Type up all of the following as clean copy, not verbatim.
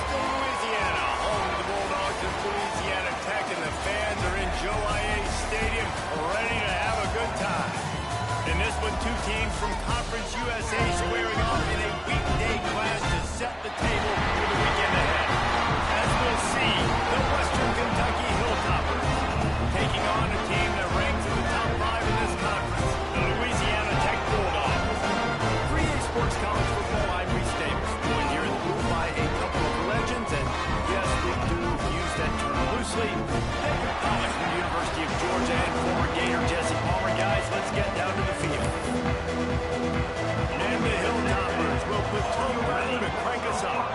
Welcome, Louisiana, home to the Bulldogs of Louisiana Tech, and the fans are in Joe IA Stadium ready to have a good time. In this one, two teams from Conference USA squaring off in a weekday clash to set the table for the weekend ahead. As we'll see, the Western Kentucky Hilltoppers taking on a team that ranks in the top 5 in this conference, the Louisiana Tech Bulldogs. 3A Sports College Football, I'm Reese Davis, joined here in the booth by a couple of legends, and yes, we do use that term loosely. David Pollack from the University of Georgia and former Gator Jesse Palmer. Guys, let's get down to the field. And the Hilltoppers will put Tom Brown to crank us up.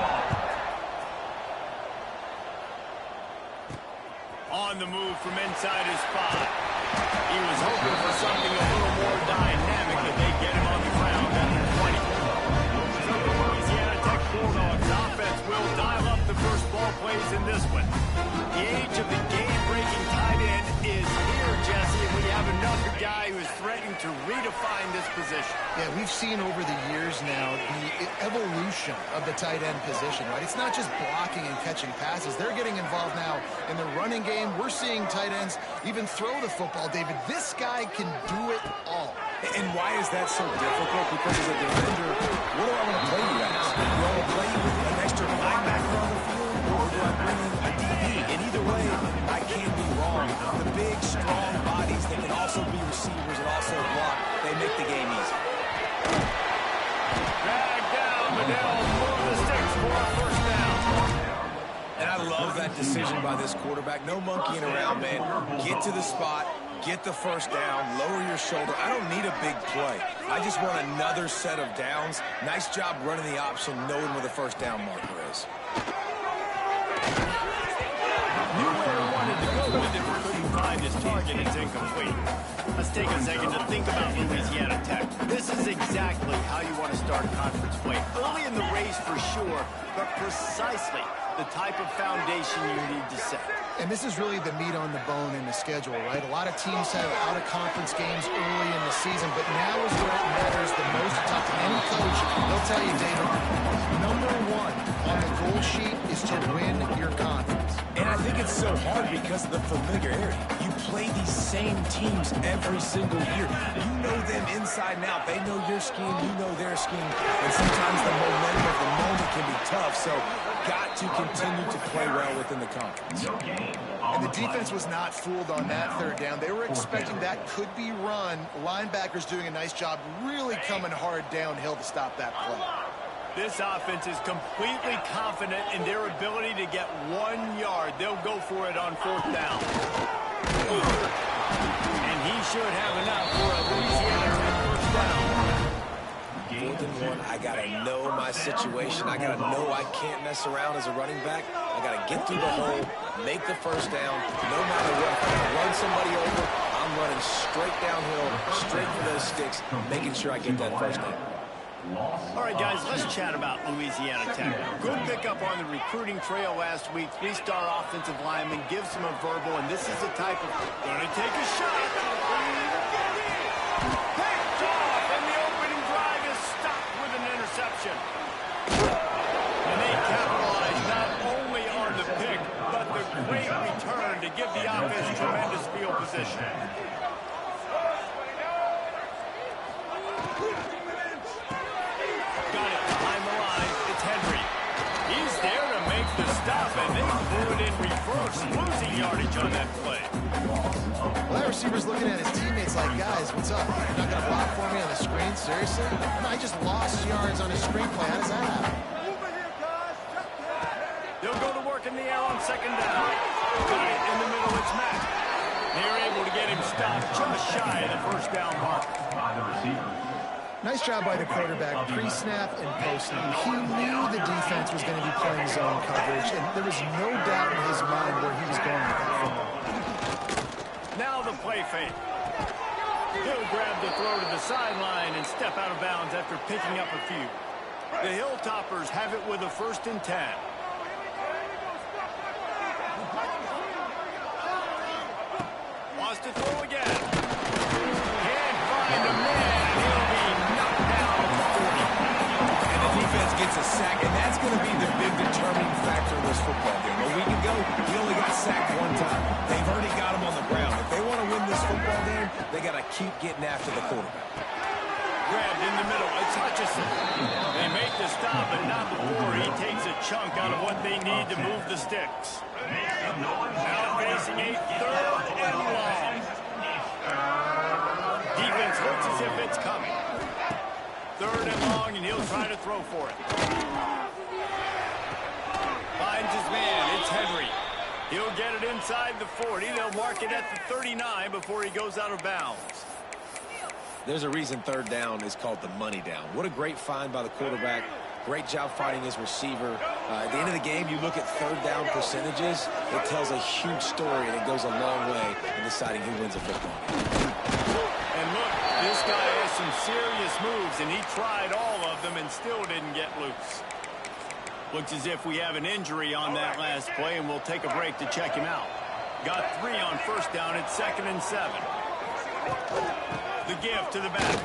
On the move from inside his spot. He was hoping for something a little more dynamic, but they get him on the ground at the 20. So the Louisiana Tech Bulldogs offense will dial up the first ball plays in this one. The age of the game-breaking tight end is here, Jesse, and we have another guy who is threatening to redefine this position. Yeah, we've seen over the years now the evolution of the tight end position, right? It's not just blocking and catching passes. They're getting involved now in the running game. We're seeing tight ends even throw the football, David. This guy can do it all. And why is that so difficult? Because as a defender, what do I want to play you as? Do I want to play you with an extra linebacker on the field, or do I bring in a DB? And either way, I can be wrong. The big, strong bodies that can also be receivers and also block, they make the game easy. Drag down, but they'll move the sticks for a first down. And I love that decision by this quarterback. No monkeying around, man. Get to the spot, get the first down, lower your shoulder. I don't need a big play. I just want another set of downs. Nice job running the option, knowing where the first down marker is. Knew where he wanted to go with it, but couldn't find his target. It's incomplete. Let's take a second to think about Louisiana Tech. This is exactly how you want to start conference play. Early in the race for sure, but precisely the type of foundation you need to set. And this is really the meat on the bone in the schedule, right? A lot of teams have out-of-conference games early in the season, but now is where it matters the most to talk to any coach. They'll tell you, David, number one on the goal sheet is to win your conference. And I think it's so hard because of the familiarity. You play these same teams every single year. You know them inside and out. They know your scheme, you know their scheme. And sometimes the momentum of the moment can be tough, so got to continue to play well within the conference. And the defense was not fooled on that third down. They were expecting that could be run. Linebackers doing a nice job really coming hard downhill to stop that play. This offense is completely confident in their ability to get 1 yard. They'll go for it on fourth down. And he should have enough for a Louisiana Tech first down. 4th and 1, I got to know my situation. I got to know I can't mess around as a running back. I got to get through the hole, make the first down. No matter what, if I run somebody over, I'm running straight downhill, straight for those sticks, making sure I get that first down. All right, guys, let's chat about Louisiana Tech. Good pickup on the recruiting trail last week. 3-star offensive lineman gives him a verbal, and this is the type of gonna take a shot. Picked off, and the opening drive is stopped with an interception. And they capitalize not only on the pick, but the great return to give the offense tremendous field position. And they threw it in reverse, losing yardage on that play. Well, that receiver's looking at his teammates like, guys, what's up? You're not going to block for me on the screen? Seriously? No, I just lost yards on a screenplay. How does that happen? They'll go to work in the air on second down. Got it in the middle, it's Matt. They're able to get him stopped just shy of the first down mark. Nice job by the quarterback, pre-snap and post-snap. He knew the defense was going to be playing zone coverage, and there was no doubt in his mind where he was going with that football. Now the play fake. He'll grab the throw to the sideline and step out of bounds after picking up a few. The Hilltoppers have it with a 1st and 10. Wants to throw again. Can't find a man. He'll be knocked down at the 40. And the defense gets a sack, and that's going to be the big determining factor in this football game. A week ago, he only got sacked one time. They've already got him on the ground. If they want to win this football game, they got to keep getting after the quarterback. Grabbed in the middle. It's Hutchinson. They make the stop, but not before he takes a chunk out of what they need to move the sticks. Now facing a 3rd and long. Defense looks as if it's coming. 3rd and long, and he'll try to throw for it. Finds his man. It's Henry. He'll get it inside the 40. They'll mark it at the 39 before he goes out of bounds. There's a reason 3rd down is called the money down. What a great find by the quarterback. Great job fighting his receiver. At the end of the game, you look at 3rd down percentages. It tells a huge story, and it goes a long way in deciding who wins a football game. And look, this guy has some serious moves, and he tried all of them and still didn't get loose. Looks as if we have an injury on that last play, and we'll take a break to check him out. Got 3 on 1st down. It's 2nd and 7. The give to the back.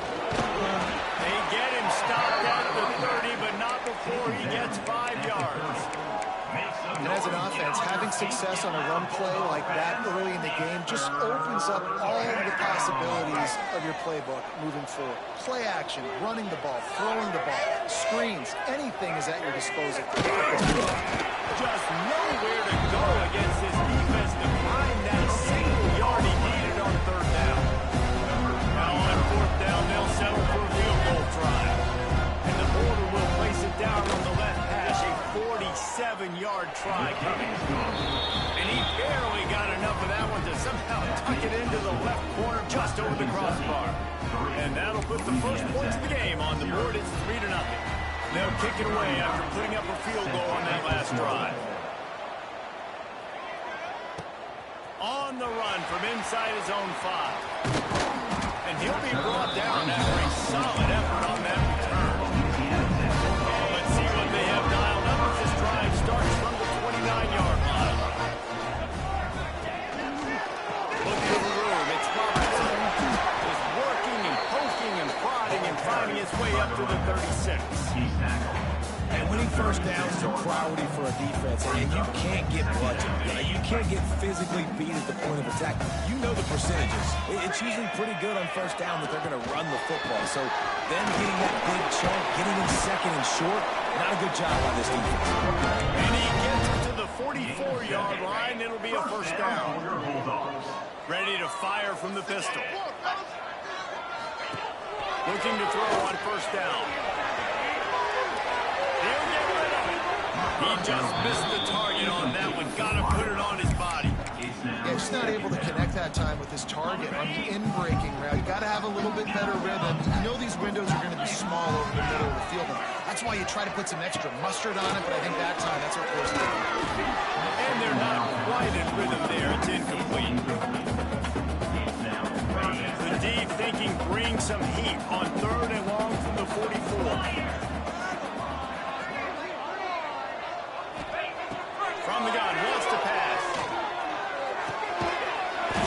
They get him stopped at the 30, but not before he gets 5 yards. And as an offense, having success on a run play like that early in the game just opens up all of the possibilities of your playbook moving forward. Play action, running the ball, throwing the ball, screens, anything is at your disposal. Just nowhere to go against this defense to find that single yard he needed on 3rd down. Now on 4th down, they'll settle for a field goal try. And the border will place it down on the left hash, a 47-yard try coming. And he barely got enough of that one to somehow tuck it into the left corner just over the crossbar. And that'll put the first points of the game on the board. It's 3-0. They'll kick it away after putting up a field goal on that last drive. On the run from inside his own 5. And he'll be brought down after a solid effort on that return. Let's see what they have dialed up as this drive starts from the 29-yard line. Look to the room. It's Robertson. Just working and poking and prodding and finding his way up to the 36. And winning 1st downs is a priority for a defense, and you can't get bludgeoned. You can't get physically beat at the point of attack. You know the percentages. It's usually pretty good on 1st down that they're going to run the football. So them getting that big chunk, getting in 2nd and short, not a good job by this defense. And he gets it to the 44-yard line. It'll be a 1st down. Ready to fire from the pistol. Looking to throw on 1st down. He'll get rid of it. He just missed the target on that one. Got to put it on his body. Yeah, just not able to connect that time with his target on the in-breaking route. You got to have a little bit better rhythm. You know these windows are going to be small over the middle of the field. And that's why you try to put some extra mustard on it, but I think that time that's what forced it. And they're not quite in rhythm there. It's incomplete. The deep thinking brings some heat on 3rd and long from the 44. From the gun, wants to pass.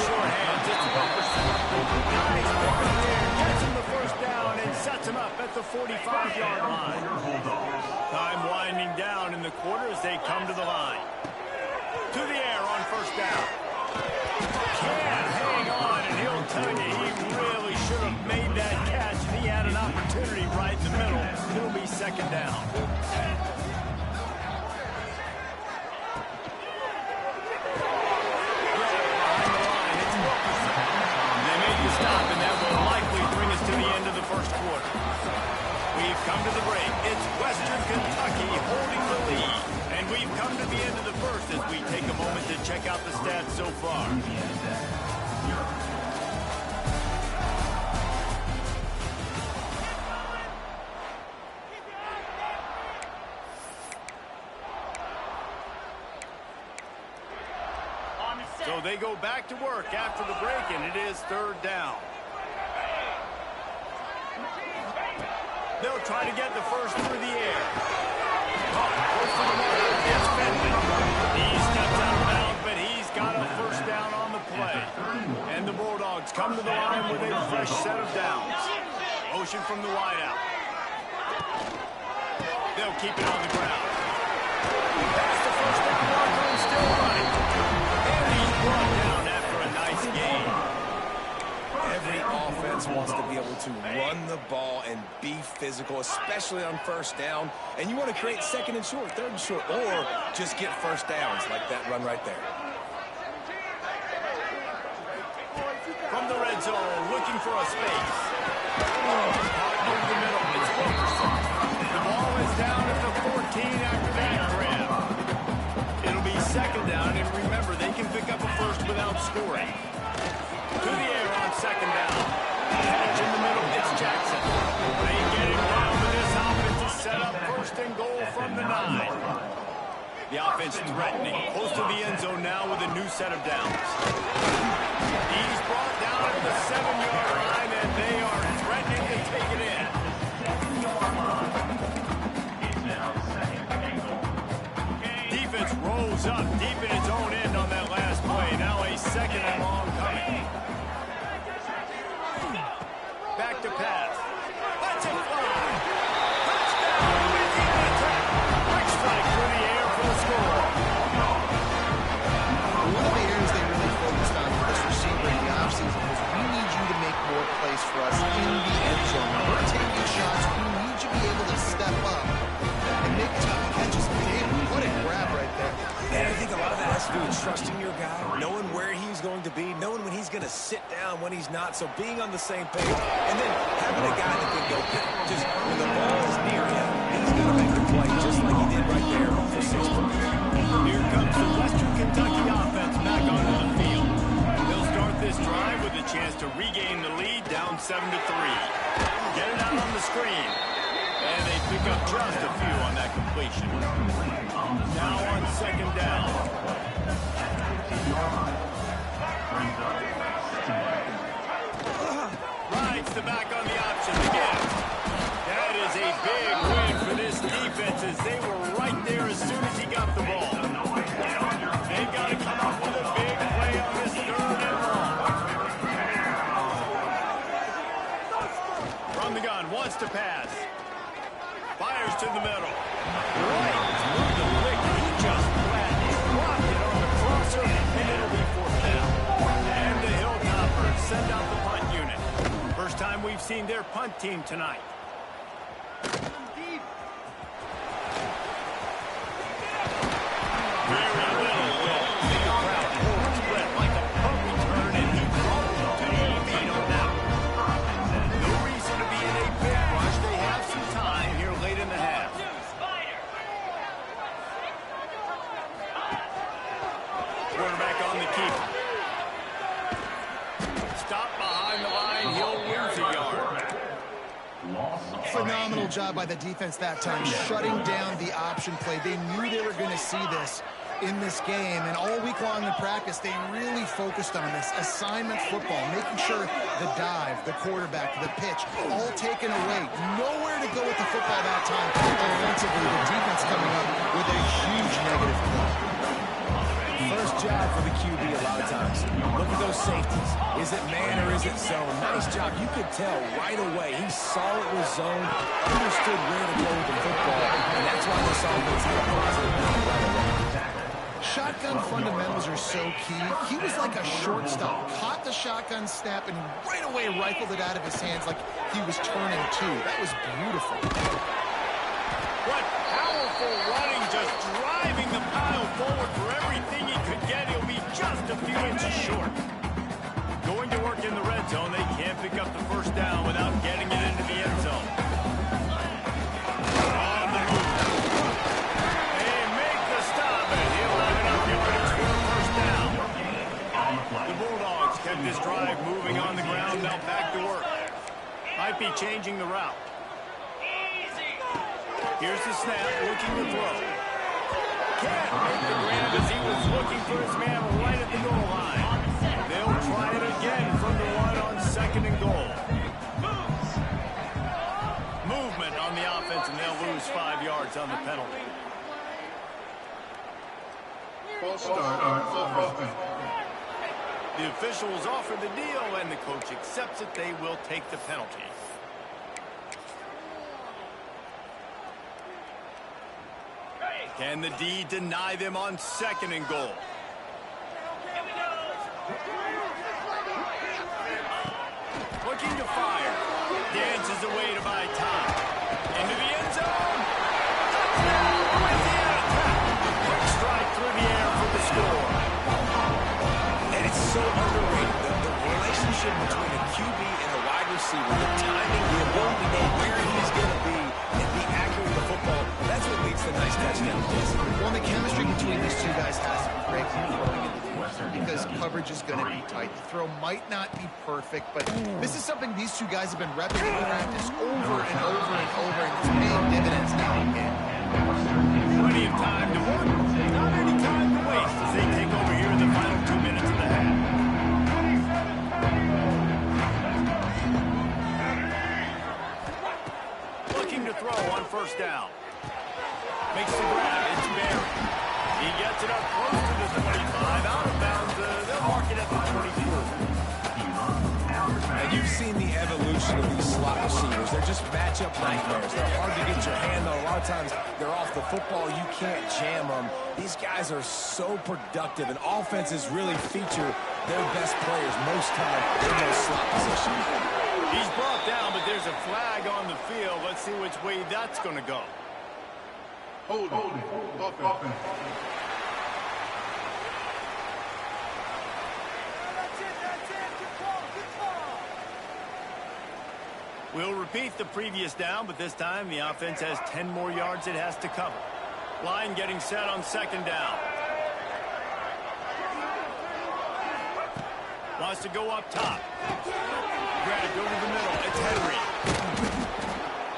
Short hands, it's Robertson. Nice pick there, gets him the 1st down and sets him up at the 45-yard line. Time winding down in the quarter as they come to the line. To the air on 1st down. Can't hang on, and he'll tell you he really should have made that catch, and he had an opportunity right in the middle. It'll be 2nd down. Stop, and that will likely bring us to the end of the 1st quarter. We've come to the break. It's Western Kentucky holding the lead. And we've come to the end of the 1st as we take a moment to check out the stats so far. So they go back to work after the break, and it is 3rd down. They'll try to get the 1st through the air. Close to the mark. It's Bentley. He steps out of bounds, but he's got a 1st down on the play. And the Bulldogs come to the line with a fresh set of downs. Motion from the wideout. they'll keep it on the ground. Past the first down marker and still running. And he's brought down after a nice gain. Every offense wants to be able to run the ball and be physical, especially on first down. And you want to create second and short, third and short, or just get first downs like that run right there. From the red zone, looking for a space. Caught over the middle. It's Wilkerson. The ball is down at the 14 after that grab. It'll be second down, and remember, they can pick up a first without scoring. To the air on second down. Catch in the middle. It's Jackson. They get him down with this offense to set up first and goal from the 9. The offense threatening. Close to the end zone now with a new set of downs. He's brought down at the 7-yard line, and they are threatening to take it in. Defense rolls up deep in its own end on that last play. Now a second and long coming. Back to pass. Let's it fly. Touchdown, Louisiana Tech. Quick strike through the air for the score. One of the areas they really focused on for this receiver in the offseason was we need you to make more plays for us in the end zone. When we're taking shots, we need you to be able to step up and make tough catches. David, what a grab right there. And I think a lot of that has to do with trusting your guy, knowing where he's going to be, knowing when he's going to sit down, when he's not, so being on the same page, and then having a guy that can go just when the ball is near him, he's going to make the play just like he did right there for 6 points. Here comes the Western Kentucky offense back onto the field. They'll start this drive with a chance to regain the lead down 7-3. Get it out on the screen. And they pick up just a few on that completion. Now on second down. Rides the back on the option again. That is a big win for this defense as they were right there as soon as he got the ball. They've got to come up with a big play on this third and long. From the gun, wants to pass. Fires to the middle. Right through the wicket. He just dropped it on the crosser, and it'll be fourth down. And the Hilltoppers send out the punt unit. First time we've seen their punt team tonight. Very little will. The crowd holds breath like a puppy turn, and he crumbled to the feet on that one. No reason to be in a big rush. They have some time here late in the half. Quarterback on the keeper. Stop behind the line. He'll lose a yard. Phenomenal job by the defense that time, shutting down the option play. They knew they were going to see this in this game, and all week long in practice, they really focused on this. Assignment football, making sure the dive, the quarterback, the pitch, all taken away. Nowhere to go with the football that time. Offensively, the defense coming up with a huge negative play. First job for the QB a lot of times. Look at those safeties. Is it man or is it zone? Nice job. You could tell right away. He saw it was zone, understood where to go with the football, and that's why this offense had a positive game right away. Shotgun fundamentals are so key. He was like a shortstop. Caught the shotgun snap and right away rifled it out of his hands like he was turning two. That was beautiful. What powerful running, just driving the pile forward for everything he could get. He'll be just a few inches short. Going to work in the red zone. They can't pick up the first down without getting it into the end zone. On the move. They make the stop, and he'll have enough yardage for a first down. The Bulldogs kept this drive moving on the ground. Now back to work. Might be changing the route. Here's the snap, looking to throw. Can't make the grab as he was looking for his man right at the goal line. They'll try it again from the one on second and goal. Movement on the offense, and they'll lose 5 yards on the penalty. The officials offer the deal, and the coach accepts it. They will take the penalty. Can the D deny them on 2nd and goal? Looking to fire. Dances away to buy time. Into the end zone. Touchdown! Louisiana Tech. Quick strike through the air for the score. And it's so underrated. The relationship between a QB and a wide receiver, the timing, the ability to know where he's going to be and be accurate with the football, that's what leads to nice touchdowns. Well, the chemistry between these two guys has to be great going into the future because coverage is going to be tight. The throw might not be perfect, but this is something these two guys have been repping in practice over and over and over, and it's paying dividends now and again. Plenty of time to work. Not any time to waste as they take over here in the final 2 minutes of the half. Looking to throw on 1st down. Makes the grab. It's Barry. He gets it up close to the 25. Out of bounds. They'll mark it at the 24. And you've seen the evolution of these slot receivers. They're just matchup nightmares. They're hard to get your hand on. A lot of times they're off the football. You can't jam them. These guys are so productive, and offenses really feature their best players most time in those slot positions. He's brought down, but there's a flag on the field. Let's see which way that's going to go. Hold it. Offense. We'll repeat the previous down, but this time the offense has 10 more yards it has to cover. Line getting set on 2nd down. Wants to go up top. Grabbed over the middle. It's Henry.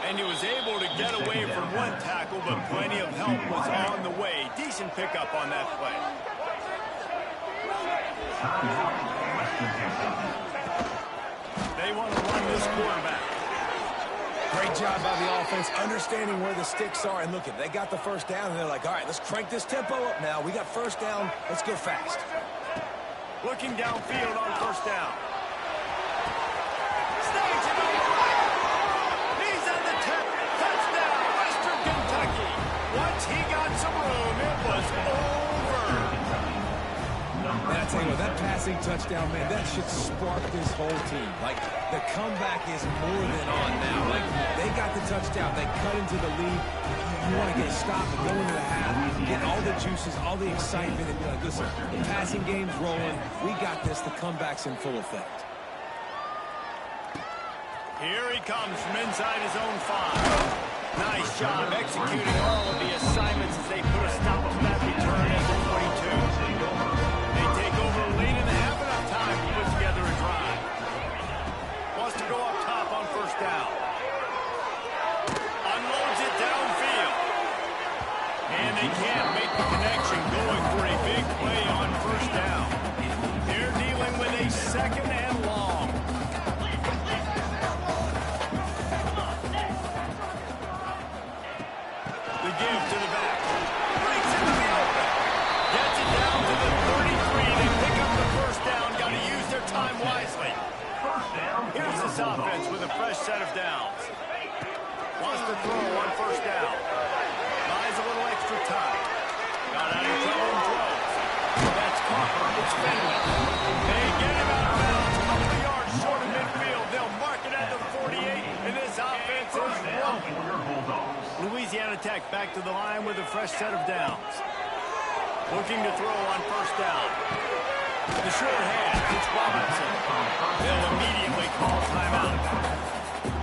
And he was able to get away from one tackle, but plenty of help was on the way. Decent pickup on that play. They want to run this quarterback. Great job by the offense, understanding where the sticks are. And look, they got the 1st down, and they're like, all right, let's crank this tempo up now. We got 1st down. Let's go fast. Looking downfield on 1st down. Snags it on the right. He's on the 10. Touchdown, Western Kentucky. Once he got some room, it was over. Man, I tell you what, that passing touchdown, man, that should spark this whole team. Like, the comeback is more than on now. Like, they got the touchdown. They cut into the lead. You want to get a stop and go into the half, get all the juices, all the excitement, and be like, listen, the passing game's rolling. We got this. The comeback's in full effect. Here he comes from inside his own 5. Nice job executing all of the assignments as they put a stop on that return at the 22. They take over late in the half, enough time to put together a drive. Wants to go up top on 1st down. Unloads it downfield. And they can't make the connection, going for a big play on 1st down. They're dealing with a 2nd and long. The give to the back. Breaks into the open. Gets it down to the 33. They pick up the 1st down. Got to use their time wisely. Here's this offense with a fresh set of downs. Wants to throw on 1st down. Buys a little extra time. Got out of trouble and throws. That's caught. It's Fenwick. They get him out of bounds. A couple of yards short of midfield. They'll mark it at the 48, and this offense is rolling. Louisiana Tech back to the line with a fresh set of downs. Looking to throw on 1st down. The short hand. It's Robinson. They'll immediately call timeout.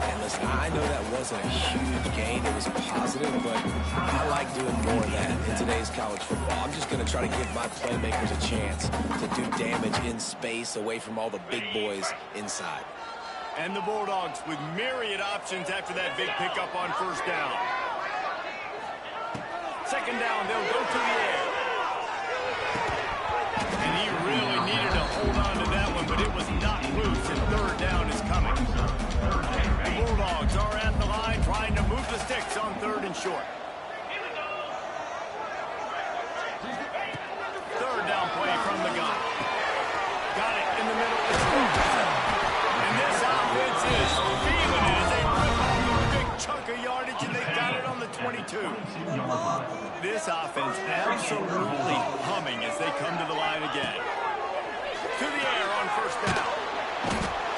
And listen, I know that wasn't a huge gain. It was positive, but I like doing more of that in today's college football. I'm just going to try to give my playmakers a chance to do damage in space away from all the big boys inside. And the Bulldogs with myriad options after that big pickup on 1st down. 2nd down, they'll go to the air. And he really needed to hold on to that one, but it was not loose, and 3rd down is coming. The Bulldogs are at the line trying to move the sticks on 3rd and short. 3rd down play from the gun. Got it in the middle. And this offense is feeling it as they rip off a big chunk of yardage, and they got it on the 22. 2. This offense absolutely humming as they come to the line again. To the air on first down.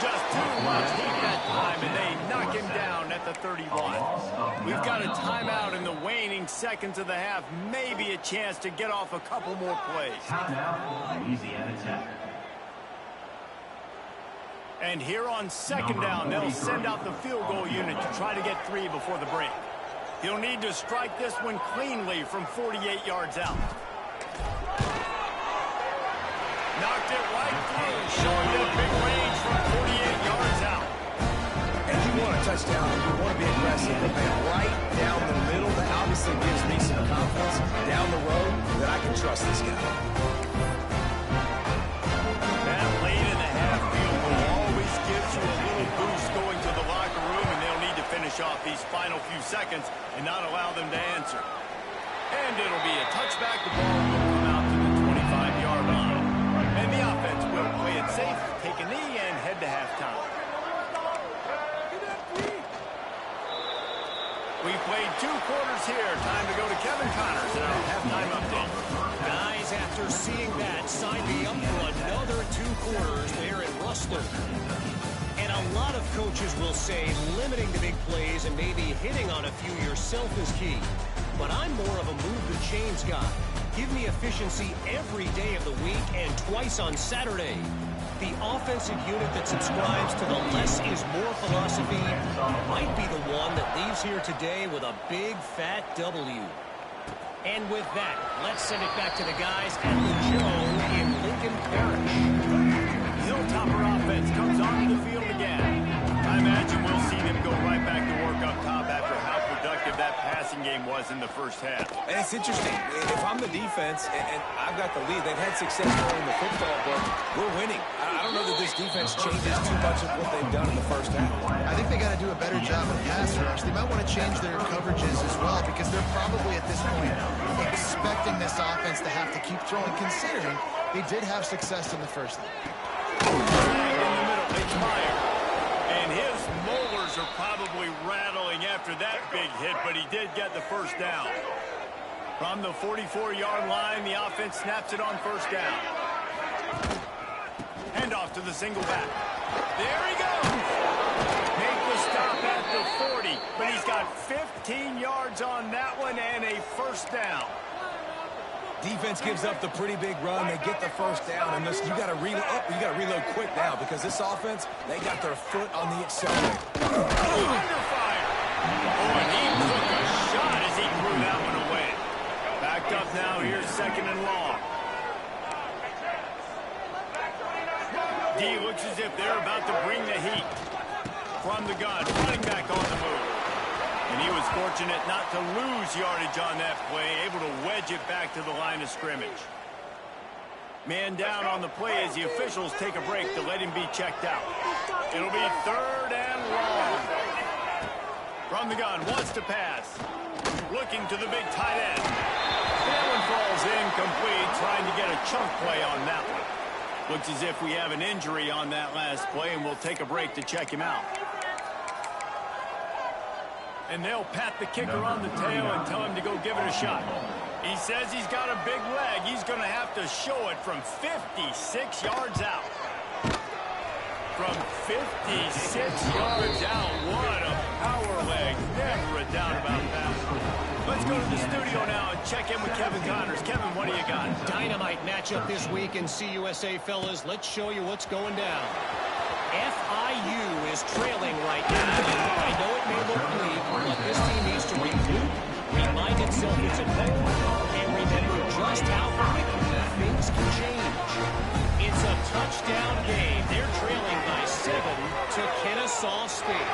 Just too much heat that time, and they knock him down at the 31. We've got a timeout in the waning seconds of the half. Maybe a chance to get off a couple more plays. And here on second down, they'll send out the field goal unit to try to get 3 before the break. He'll need to strike this one cleanly from 48 yards out. Knocked it right through, showing that big range from 48 yards out. And you want a touchdown, you want to be aggressive, but man, right down the middle, that obviously gives me some confidence down the road that I can trust this guy. That late in the half field goal always gives you a little boost going to the locker room, and they'll need to finish off these final few seconds and not allow them to answer. And it'll be a touchback. The ball will come out to the 25-yard line. And the offense will play it safe, take a knee, and head to halftime. We've played 2 quarters here. Time to go to Kevin Connors in our halftime update. Guys, after seeing that, sign me up for another 2 quarters there in Rustler. And a lot of coaches will say limiting the big plays and maybe hitting on a few yourself is key. But I'm more of a move the chains guy. Give me efficiency every day of the week and twice on Saturday. The offensive unit that subscribes to the less is more philosophy might be the one that leaves here today with a big fat W. And with that, let's send it back to the guys at the Joe in Lincoln Parish. Hilltopper offense comes onto the field again. I imagine we'll see them go right back to work up top after how productive that passing game was in the first half. And it's interesting. If I'm the defense and I've got the lead, they've had success throwing the football, but we're winning. I don't know that this defense changes too much of what they've done in the first half. I think they got to do a better job of pass rush. They might want to change their coverages as well because they're probably at this point expecting this offense to have to keep throwing, considering they did have success in the first half. In the middle, it's Meyer. And his molars are probably rattling after that big hit, but he did get the first down. From the 44-yard line, the offense snaps it on first down. Handoff to the single back. There he goes. Make the stop at the 40, but he's got 15 yards on that one and a first down. Defense gives up the pretty big run. They get the first down, and listen, you got to reload quick now because this offense, they got their foot on the accelerator. Under fire. Oh, and he took a shot as he threw that one away. Backed up now. Here's second and long. D looks as if they're about to bring the heat. From the gun, running back on the move. And he was fortunate not to lose yardage on that play, able to wedge it back to the line of scrimmage. Man down on the play as the officials take a break to let him be checked out. It'll be third and long. From the gun, wants to pass. Looking to the big tight end. That one falls incomplete, trying to get a chunk play on that one. Looks as if we have an injury on that last play, and we'll take a break to check him out. And they'll pat the kicker on the tail and tell him to go give it a shot. He says he's got a big leg. He's going to have to show it from 56 yards out. From 56 yards out. What a power leg. Never a doubt about that. Let's go to the studio now and check in with Kevin Connors. Kevin, what do you got? Dynamite matchup this week in CUSA, fellas. Let's show you what's going down. FIU is trailing right now. I know it may look bleak, but this team needs to regroup, remind itself it's at home, and remember just how quickly things can change. It's a touchdown game. They're trailing by 7 to Kennesaw State.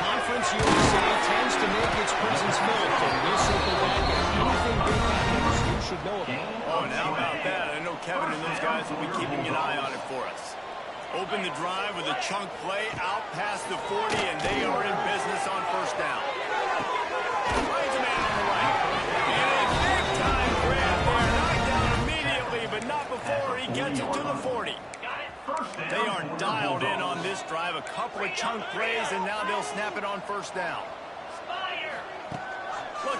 Conference USA tends to make its presence felt, and we'll circle back if anything big happens you should know about. Oh, and how about that? I know Kevin and those guys will be keeping an eye on it for us. Open the drive with a chunk play out past the 40, and they are in business on first down. Finds a man on the right. And a big-time grab there. Knocked down immediately, but not before he gets it to the 40. They are dialed in on this drive. A couple of chunk plays, and now they'll snap it on first down.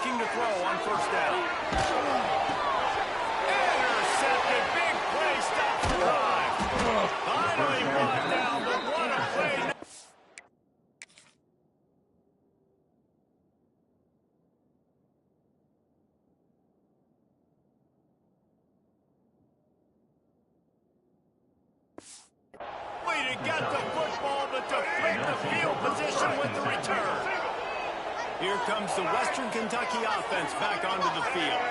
looking to throw on first down. Intercepted. Big play. Stops the drive. Finally brought down, but what a play. To get the football, but to flip the field position with the return. Here comes the Western Kentucky offense back onto the field.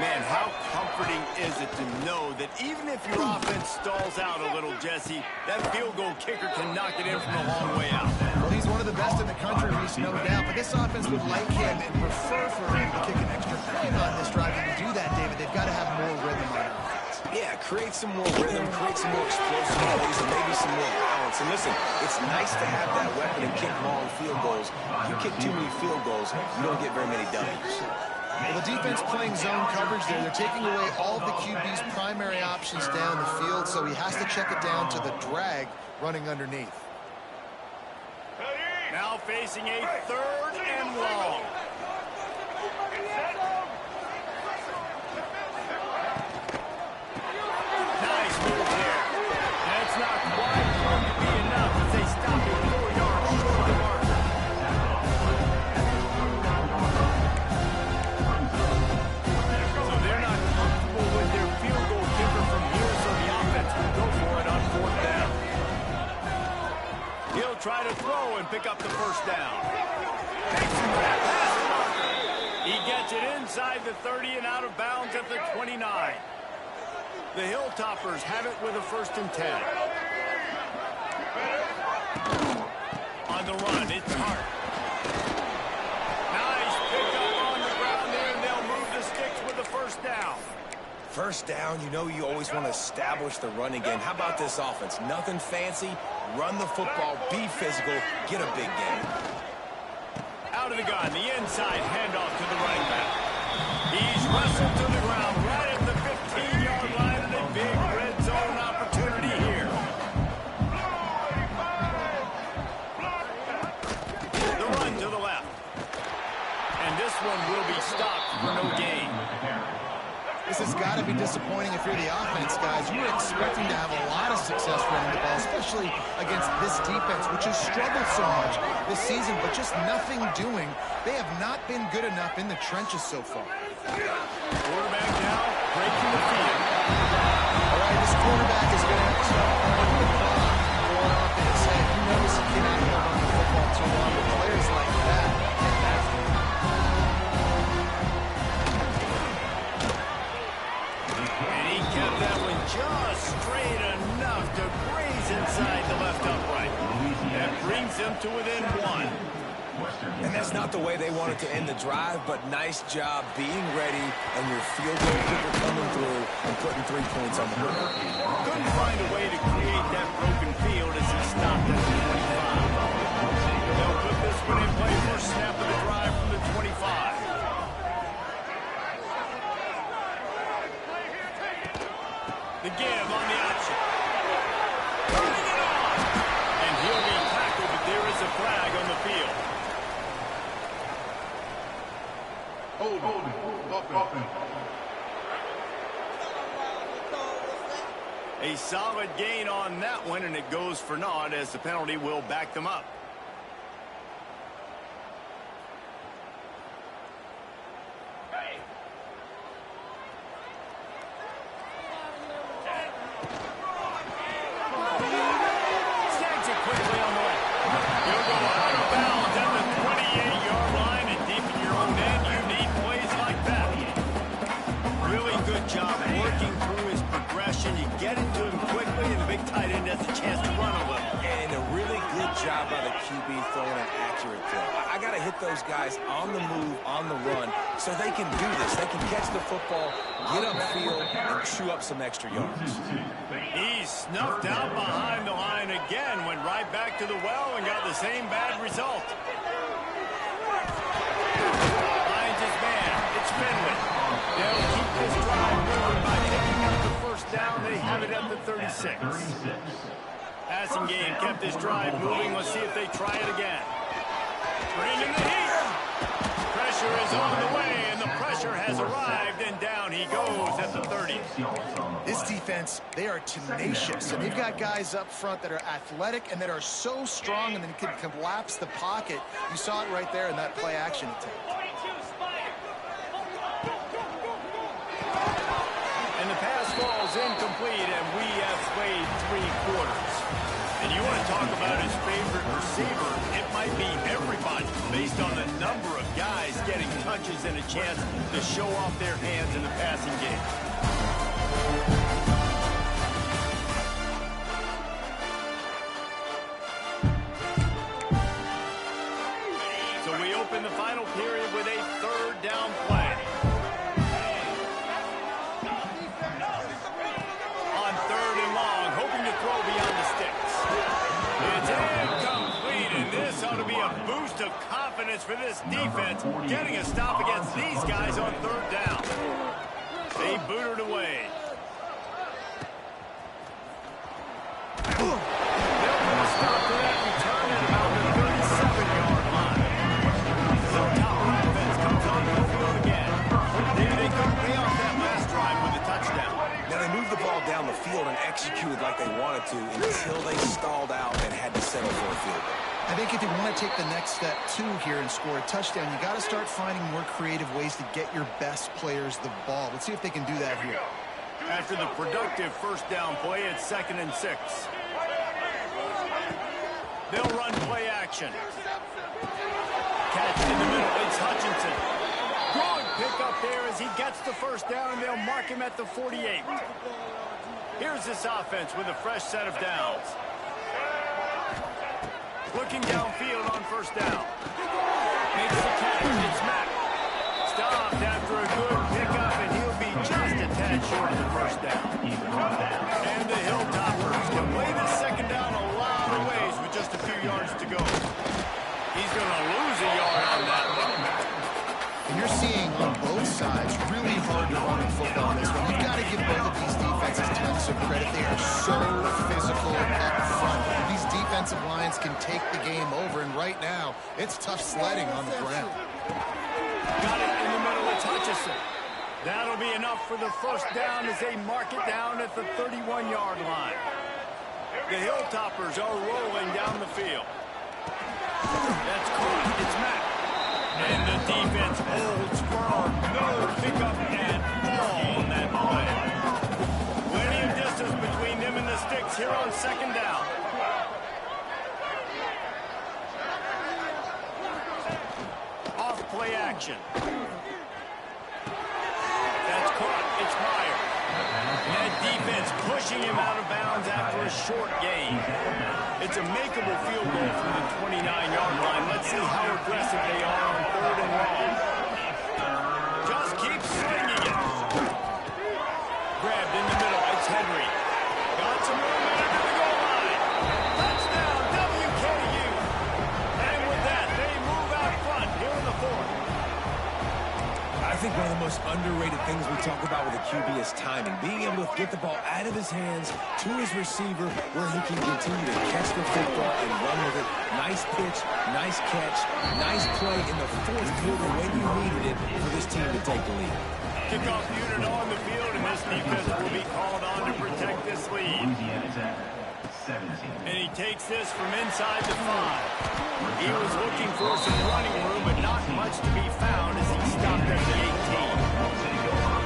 Man, how comforting is it to know that even if your offense stalls out a little, Jesse, that field goal kicker can knock it in from a long way out. Well, he's one of the best in the country, Reese, no doubt. But this offense would like him and prefer for him to kick an extra point on this drive. And to do that, David, they've got to have more rhythm on offense. Yeah, create some more rhythm, create some more explosive plays, and maybe some more balance. And listen, it's nice to have that weapon and kick long field goals. You kick too many field goals, you don't get very many W's. Well, the defense playing zone coverage there. They're taking away all of the QB's primary options down the field, so he has to check it down to the drag running underneath. Now facing a 3rd and long. Nice move here. That's not quite going to be enough as they stop it 4 yards short of the mark. So they're not comfortable with their field goal kicker from here, so the offense will go for it on 4th down. He'll try to throw and pick up the first down. He gets it inside the 30 and out of bounds at the 29. The Hilltoppers have it with a 1st and 10. On the run, it's Hart. Nice pickup on the ground there, and they'll move the sticks with the 1st down. First down, you know you always want to establish the running game. How about this offense? Nothing fancy. Run the football, be physical, get a big game. Out of the gun, the inside handoff to the running back. He's wrestled to the ground right at the 15-yard line, and a big red zone opportunity here. The run to the left. And this one will be stopped for no gain. This has got to be disappointing if you're the offense, guys. You were expecting to have a lot of success running the ball, especially against this defense, which has struggled so much this season, but just nothing doing. They have not been good enough in the trenches so far. Quarterback now breaking the field. All right, this quarterback is going to have to start playing the clock going off in his head. He knows he cannot hold on to the football too long with players like that. Just straight enough to graze inside the left upright. That brings them to within 1. And that's not the way they wanted to end the drive, but nice job being ready and your field goal kicker coming through and putting 3 points on the board. Couldn't find a way to create that broken field as he stopped at the 25. They'll put this one in play for snap of the drive from the 25. The give on the option. Turning it on. And he'll be tackled, but there is a flag on the field. Holding. Offense. A solid gain on that one, and it goes for naught as the penalty will back them up. Those guys on the move, on the run, so they can do this. They can catch the football, get upfield, and chew up some extra yards. He snuffed out behind the line again, went right back to the well and got the same bad result. Finds his man. It's Finley. They'll keep this drive moving by picking up the 1st down. They have it at the 36. Passing game kept this drive moving. Let's see if they try it again. Bringing the heat. Pressure answer is on the way, and the pressure has arrived, and down he goes at the 30. This defense, they are tenacious, and they've got guys up front that are athletic and that are so strong and then can collapse the pocket. You saw it right there in that play action attempt. And the pass falls incomplete, and we have played 3 quarters. And you want to talk about his favorite receiver, it might be everybody based on the number of guys getting touches and a chance to show off their hands in the passing game. So we open the final period with a 3rd down play. On 3rd and long, hoping to throw beyond the sticks. It's incomplete, and this ought to be a boost of confidence for this defense, getting a stop against these guys on 3rd down. They boot it away. They'll put a stop to that return at about the 37-yard line. So top offense comes on the field again. Maybe they can pay off that last drive with a touchdown. Now, they moved the ball down the field and executed like they wanted to until they stalled out and had to settle for a field goal. I think if you want to take the next step, too, here and score a touchdown, you got to start finding more creative ways to get your best players the ball. Let's see if they can do that here. After the productive 1st down play, it's 2nd and 6. They'll run play action. Catch in the middle. It's Hutchinson. Good pick up there as he gets the 1st down, and they'll mark him at the 48. Here's this offense with a fresh set of downs. Looking downfield on 1st down. Makes the catch. It's Mack. Stopped after a good pickup, and he'll be just a tad short of the 1st down. And the Hilltoppers can play this 2nd down a lot of ways with just a few yards to go. He's going to lose a yard on that one. And you're seeing on both sides really hard to run the football in this one. You've got to give both of these defenses tons of credit. They are so physical up front. These defensive lines can take the game over, and right now, it's tough sledding on the ground. Got it in the middle. It's Hutchinson. That'll be enough for the 1st down as they mark it down at the 31-yard line. The Hilltoppers are rolling down the field. That's caught. It's Mack. And the defense holds firm. No pickup at all on that play. Plenty of distance between them and the sticks here on 2nd down. Off play action. That's caught. It's Meyer. That defense pushing him out of bounds after a short gain. It's a makeable field goal from the 29-yard line. Let's see how aggressive they are on 3rd and long. Just keep swinging it. Grabbed in the middle. It's Henry. Got some momentum to the goal line. Touchdown, WKU. And with that, they move out front here in the 4th. I think one of the most underrated things we talk about with a QB is timing. Being able to get the ball out of his hands to his receiver where he can continue to catch the football and run with it. Nice pitch, nice catch, nice play in the 4th quarter when you needed it for this team to take the lead. Kickoff unit on the field, and this defense will be called on to protect this lead. And he takes this from inside the 5. He was looking for some running room, but not much to be found as he stopped at the 18.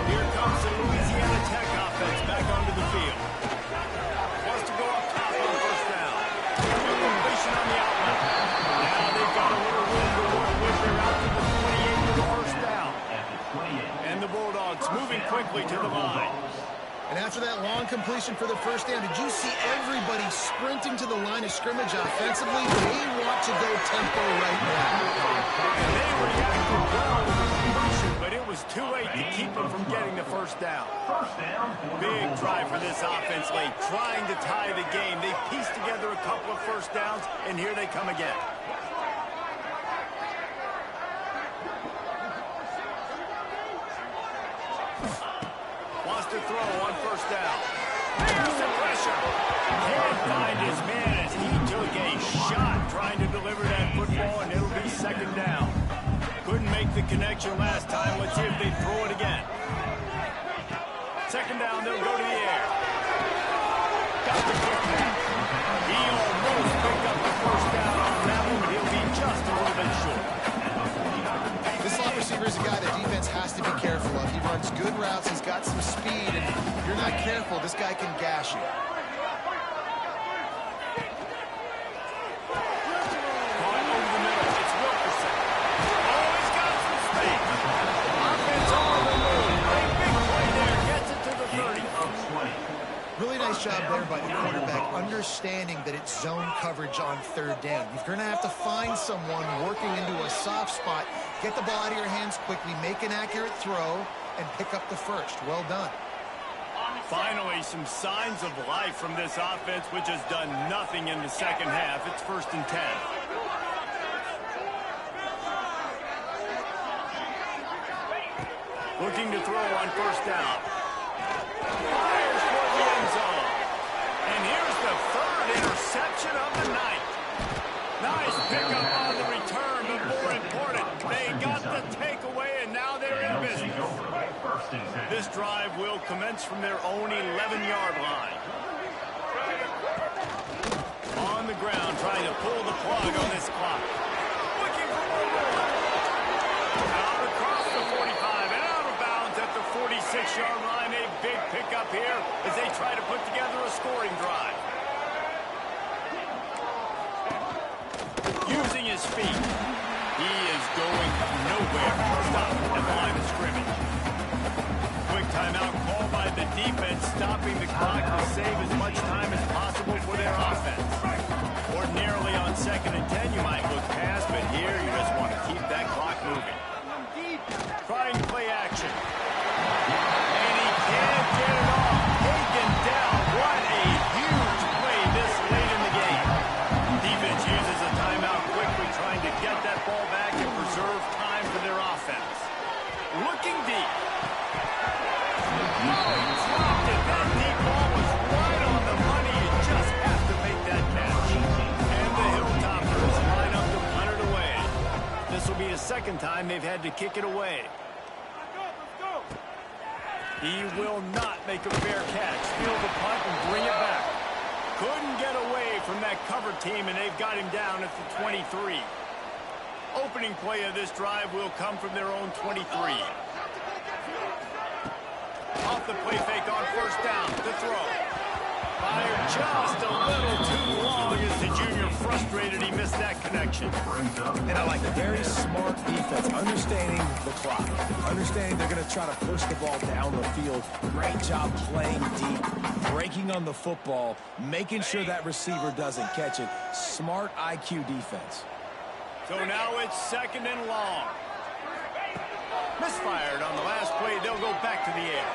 Here comes the Louisiana Tech offense back onto the field. Wants to go up top on 1st down. Completion on the outlet. Now they've got a little room to work with. They're out to the 28 for the 1st down. And the Bulldogs moving quickly to the line. And after that long completion for the 1st down, did you see everybody sprinting to the line of scrimmage offensively? They want to go tempo right now. And they reacted well to the completion, but it was too late to keep them from getting the 1st down. Big drive for this offense late, trying to tie the game. They pieced together a couple of 1st downs, and here they come again. To throw on 1st down. There's the pressure. Can't find his man as he took a shot trying to deliver that football, and it'll be 2nd down. Couldn't make make the connection last time. Let's see if they throw it again. Second down, they'll go to the air. Got the putback. He almost picked up the first down on that one, but he'll be just a little bit short. This slot receiver is a guy the defense has to be careful of. He runs good routes. He's got some speed, and if you're not careful, this guy can gash you. Really nice job there by the quarterback, understanding that it's zone coverage on third down. You're going to have to find someone working into a soft spot, get the ball out of your hands quickly, make an accurate throw, and pick up the first. Well done. Finally, some signs of life from this offense, which has done nothing in the second half. It's 1st and 10. Looking to throw on first down. Fires for the end zone. And here's the third interception of the night. Nice pickup on the return, but more important, they got the takeaway, and now they're in business. This drive will commence from their own 11-yard line. On the ground, trying to pull the plug on this clock. Looking for more. Out across the 45 and out of bounds at the 46-yard line. A big pickup here as they try to put together a scoring drive. Using his feet. He is going nowhere. Stop at the line of scrimmage. Quick timeout called by the defense, stopping the clock to save as much time as possible for their offense. Ordinarily on 2nd and 10, you might look past, but here you just want to keep that clock moving. Trying to play action. And he can't get it off. Taken down. What a huge play this late in the game. Defense uses a timeout quickly, trying to get that ball back and preserve time for their offense. Looking deep. Oh, he dropped it. That deep ball was right on the money. You just have to make that catch. And the Hilltoppers line up to punt it away. This will be the second time they've had to kick it away. He will not make a fair catch. Steal the punt and bring it back. Couldn't get away from that cover team, and they've got him down at the 23. Opening play of this drive will come from their own 23. Off the play fake on first down. The throw. Fired just a little too long as the junior frustrated. He missed that connection. And I like very smart defense, understanding the clock, understanding they're going to try to push the ball down the field. Great job playing deep, breaking on the football, making sure that receiver doesn't catch it. Smart IQ defense. So now it's 2nd and long. Misfired on the last play. They'll go back to the air.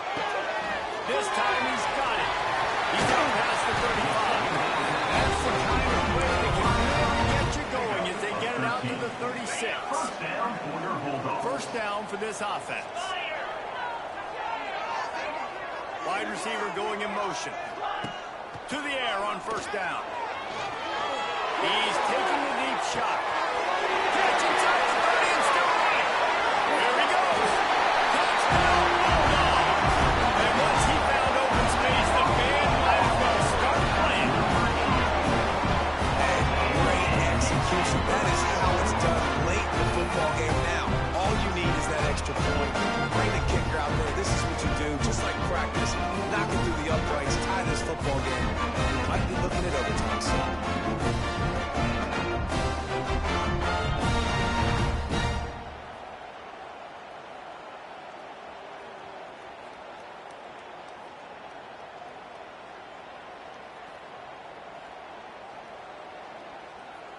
This time he's got it. He's out past the 35. That's the kind of play that can really get you going as they get it out to the 36. First down for this offense. Wide receiver going in motion. To the air on first down. He's taking the deep shot. Catch inside the 30 and still running. There he goes. Touchdown, Bulldogs. And once he found open space, the band might as well start playing. And great execution. That is how it's done late in the football game now. All you need is that extra point. Bring the kicker out there. This is what you do, just like practice. Knock it through the uprights, tie this football game. You might be looking at overtime soon.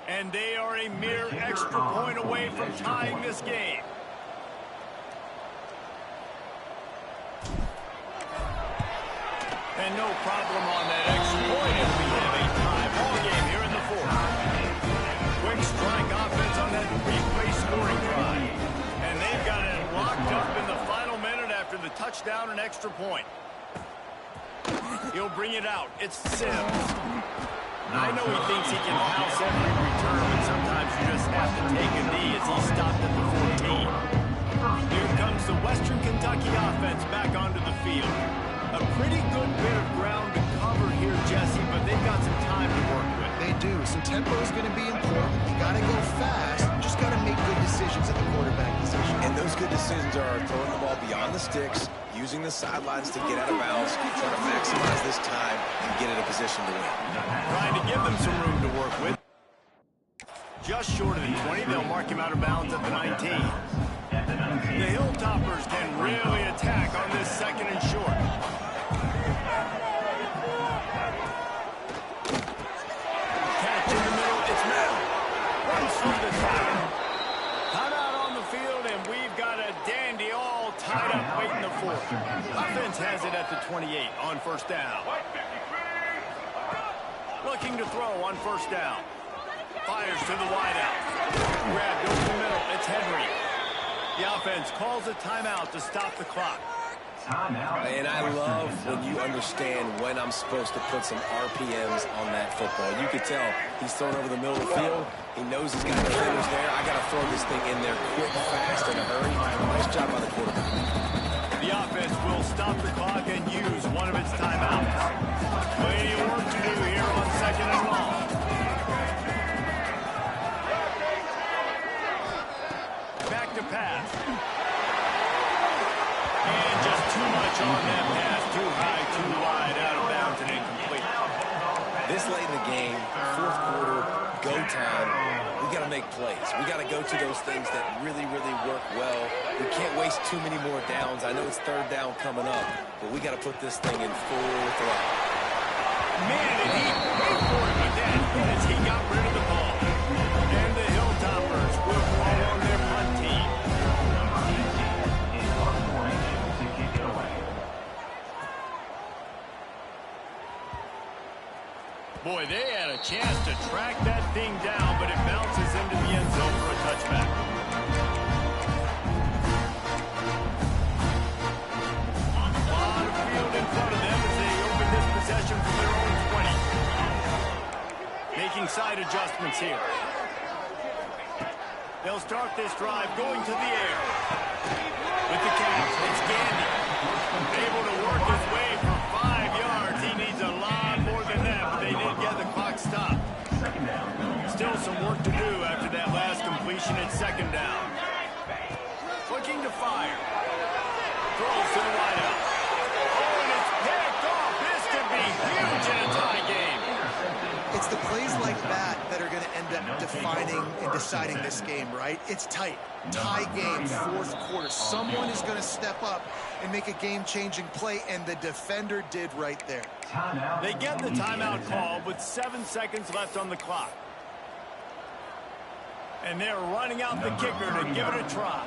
And they are a mere extra point away from tying this game. And no problem on that extra point as we have a tie ball game here in the 4th. Quick strike offense on that replay scoring drive. And they've got it locked up in the final minute after the touchdown and extra point. He'll bring it out. It's Sims. I know he thinks he can house every return, but sometimes you just have to take a knee as he stopped at the 14. Here comes the Western Kentucky offense back onto the field. A pretty good bit of ground to cover here, Jesse, but they've got some time to work with. They do. So tempo is going to be important. You got to go fast. You just got to make good decisions at the quarterback position. And those good decisions are throwing the ball beyond the sticks, using the sidelines to get out of bounds, trying to maximize this time and get in a position to win. Trying to give them some room to work with. Just short of the 20, they'll mark him out of bounds at the 19. The Hilltoppers can really attack on this second and short. Catch in the middle, it's Mel. Runs through the tackle. Timeout on the field, and we've got a dandy all tied up waiting the fourth. Offense has it at the 28 on first down. Looking to throw on first down. Fires to the wideout. Grab goes to the middle. It's Henry. The offense calls a timeout to stop the clock. And I love when you understand when I'm supposed to put some RPMs on that football. You could tell he's thrown over the middle of the field. He knows he's got defenders there. I got to throw this thing in there quick, fast, in a hurry. Nice job by the quarterback. The offense will stop the clock and use one of its timeouts. Plenty of work to do here on second and long. Back to pass. And just too much on that pass. Too high, too wide, out of bounds, and incomplete. This late in the game, fourth quarter, go time, we got to make plays. We got to go to those things that really, really work well. We can't waste too many more downs. I know it's third down coming up, but we got to put this thing in full throttle. Man, did he wait for it with that as he got rid of the ball. And the Hilltoppers will call on their punt team. Boy, they had a chance to track that thing down, but it bounces into the end zone for a touchback. A lot of field in front of them as they open this possession from their own 20. Making side adjustments here. They'll start this drive going to the air. With the catch, it's Gandy. Able to work his way for 5 yards. He needs a lot more than that, but they did get the clock stopped. Still some work to do after that last completion at second down. Looking to fire. Throws to the wideout. Oh, and it's picked off. This could be huge in a tie game. It's the plays like that that are going to end up defining and deciding this game, right? It's tight. Tie game, fourth quarter. Someone is going to step up and make a game-changing play, and the defender did right there. They get the timeout call with 7 seconds left on the clock. And they're running out the kicker to give it a try.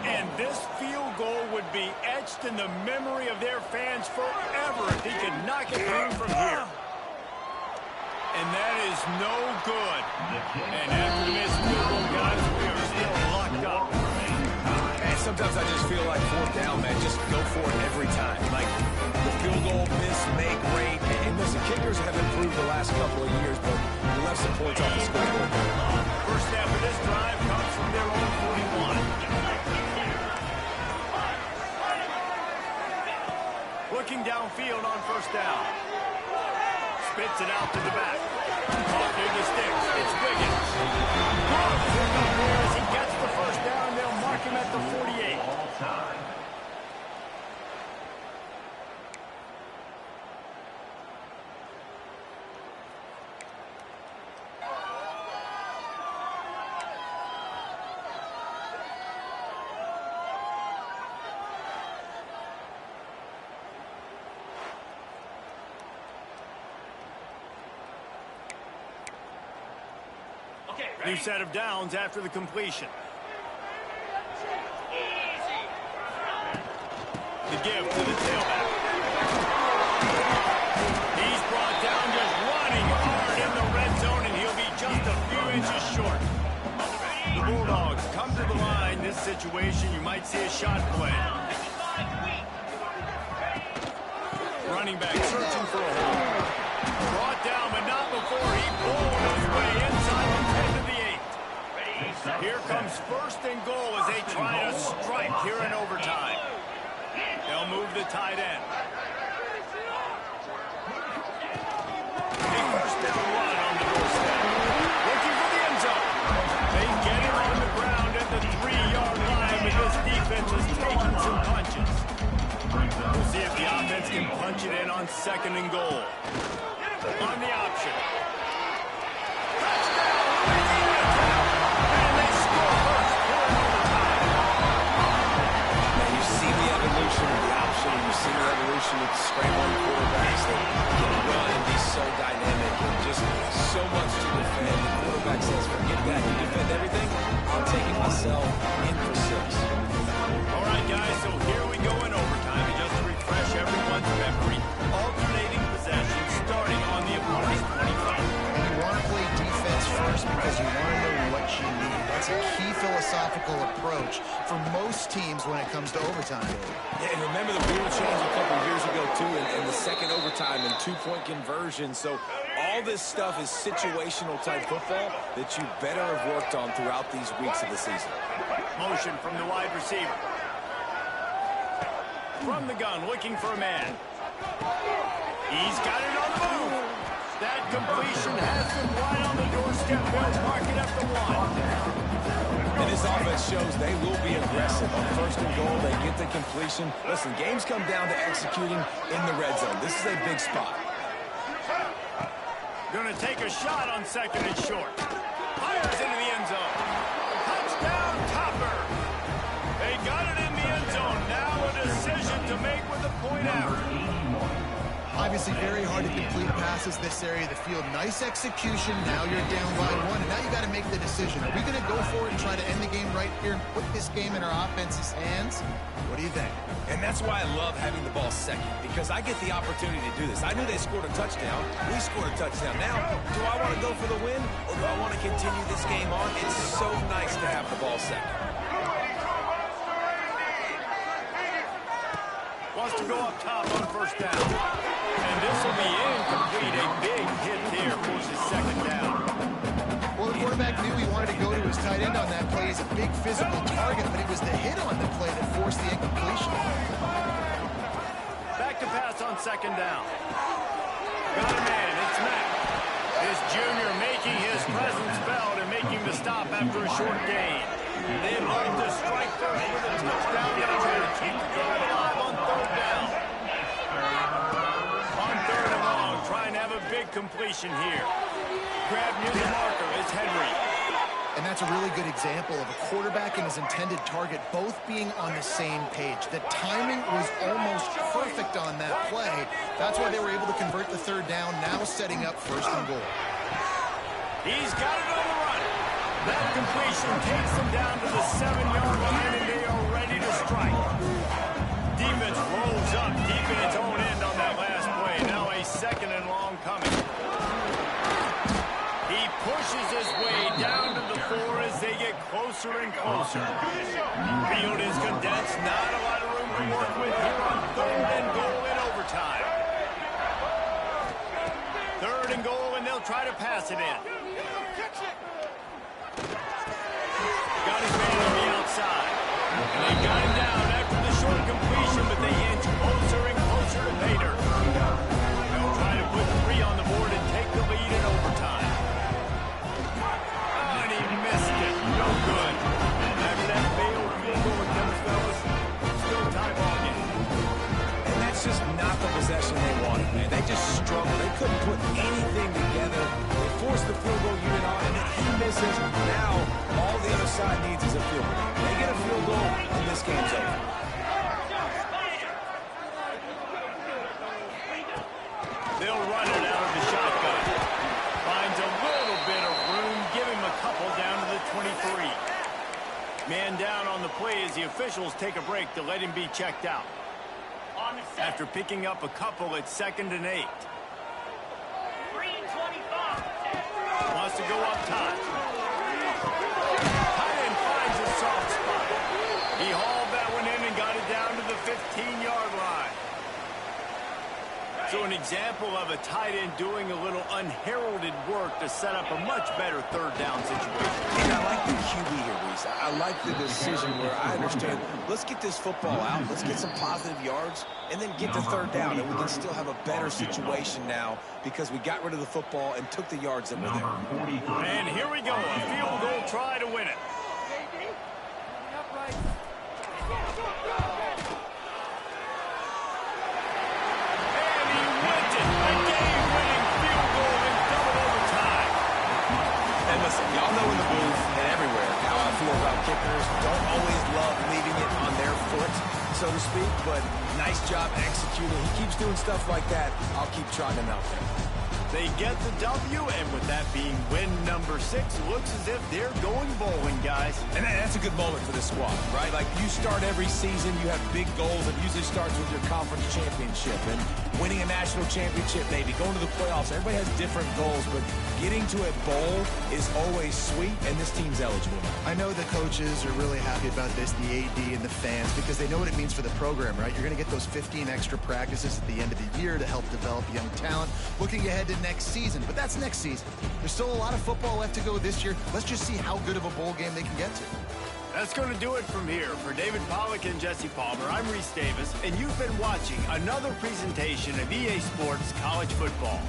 And this field goal would be etched in the memory of their fans forever if he could knock it through from here. And that is no good. And after this field goal, guys, we are still locked up. And sometimes I just feel like fourth down, man, just go for it every time. Like the field goal, miss, make, rate. And listen, kickers have improved the last couple of years, but we left some points off the scoreboard. First half of this drive comes from their own 41. Looking downfield on first down. Spits it out to the back. Caught near the sticks. It's Wiggins. Good pick up there as he gets the first down. They'll mark him at the 48. New set of downs after the completion. The give to the tailback. He's brought down just running hard in the red zone, and he'll be just a few inches short. The Bulldogs come to the line. This situation, you might see a shot play. Running back searching for a hole. Brought down, but not before he pulled his way inside the 10 to the 8. Here comes first and goal as they try to strike here in overtime. They'll move the tight end. A first down run on the doorstep. Looking for the end zone. They get him on the ground at the 3-yard line, but this defense is taking some punches. We'll see if the offense can punch it in on second and goal. On the option. You see the evolution with scrambling quarterbacks that can run and be so dynamic and just so much to defend. The quarterback says, forget that. You defend everything, I'll take it myself in for 6. All right, guys, so here we go in overtime. And just to refresh everyone's memory, alternating possession starting on the opponent's 25. And you want to play defense first because you want to know what you need. That's a key philosophical approach for most teams when it comes to overtime. Yeah, and remember the rule change a couple of years ago, too, in the second overtime and 2-point conversion. So all this stuff is situational type football that you better have worked on throughout these weeks of the season. Motion from the wide receiver. From the gun, looking for a man. He's got it on the move. That completion has him right on the doorstep. They'll mark it at the 1. And this offense shows they will be aggressive. On first and goal, they get the completion. Listen, games come down to executing in the red zone. This is a big spot. Going to take a shot on second and short. Fires into the end zone. Touchdown, Topper. They got it in the end zone. Now a decision to make with a point after. Obviously very hard to complete passes this area of the field. Nice execution. Now you're down by 1, and now you got to make the decision. Are we going to go for it and try to end the game right here and put this game in our offense's hands? What do you think? And that's why I love having the ball second, because I get the opportunity to do this. I knew they scored a touchdown. We scored a touchdown. Now, do I want to go for the win, or do I want to continue this game on? It's so nice to have the ball second. Wants to go up top on first down. And this will be incomplete. A big hit there forces second down. Well, the quarterback knew he wanted to go to his tight end on that play. He's a big physical target, but it was the hit on the play that forced the incompletion. Back to pass on second down. Got a man. It's Mack. This junior making his presence felt and making the stop after a short gain. They'd like to strike first with a touchdown. They'll try to keep the drive alive on third down. On third and long, trying to have a big completion here. Grab near the marker is Henry. And that's a really good example of a quarterback and his intended target both being on the same page. The timing was almost perfect on that play. That's why they were able to convert the third down, now setting up first and goal. He's got it on the run. That completion takes them down to the 7-yard line, and they are ready to strike. Defense rolls up deep in its own end on that last play. Now a second and long coming. He pushes his way down to the 4 as they get closer and closer. Field is condensed. Not a lot of room to work with here on third and goal in overtime. Third and goal, and they'll try to pass it in. Got his man on the outside. And they got him down after the short completion, but they inch closer and closer to Bader. They'll try to put 3 on the board and take the lead in overtime. And he missed it. No good. After that failed field goal attempts, fellas, still tie ball game. And that's just not the possession they wanted, man. They just struggled. They couldn't put anything together. They forced the field goal unit on, and then he misses. Now, all the other side needs is a field goal. They get a field goal, and this game's over. They'll run it out of the shotgun. Finds a little bit of room. Give him a couple down to the 23. Man down on the play as the officials take a break to let him be checked out. After picking up a couple at 2nd and 8. Wants to go up top. Tight end finds a soft spot. He hauled that one in and got it down to the 15-yard line. So an example of a tight end doing a little unheralded work to set up a much better third down situation. And I like the QB here, Reese. I like the decision where I understand, let's get this football out, let's get some positive yards, and then get the third down, and we can still have a better situation now because we got rid of the football and took the yards that were there. And here we go, a field goal try to win it. Y'all know in the booth and everywhere how I feel about kickers. Don't always love leaving it on their foot, so to speak, but nice job executing. He keeps doing stuff like that. I'll keep trotting him out there. They get the W, and with that being win number 6, looks as if they're going bowling, guys. And that's a good moment for this squad, right? Like, you start every season, you have big goals. It usually starts with your conference championship and winning a national championship, maybe going to the playoffs. Everybody has different goals, but getting to a bowl is always sweet, and this team's eligible. I know the coaches are really happy about this, the AD and the fans, because they know what it means for the program, right? You're going to get those 15 extra practices at the end of the year to help develop young talent. Looking ahead to next season, but that's next season. There's still a lot of football left to go this year. Let's just see how good of a bowl game they can get to. That's going to do it from here. For David Pollack and Jesse Palmer, I'm Reese Davis, and you've been watching another presentation of EA Sports College Football.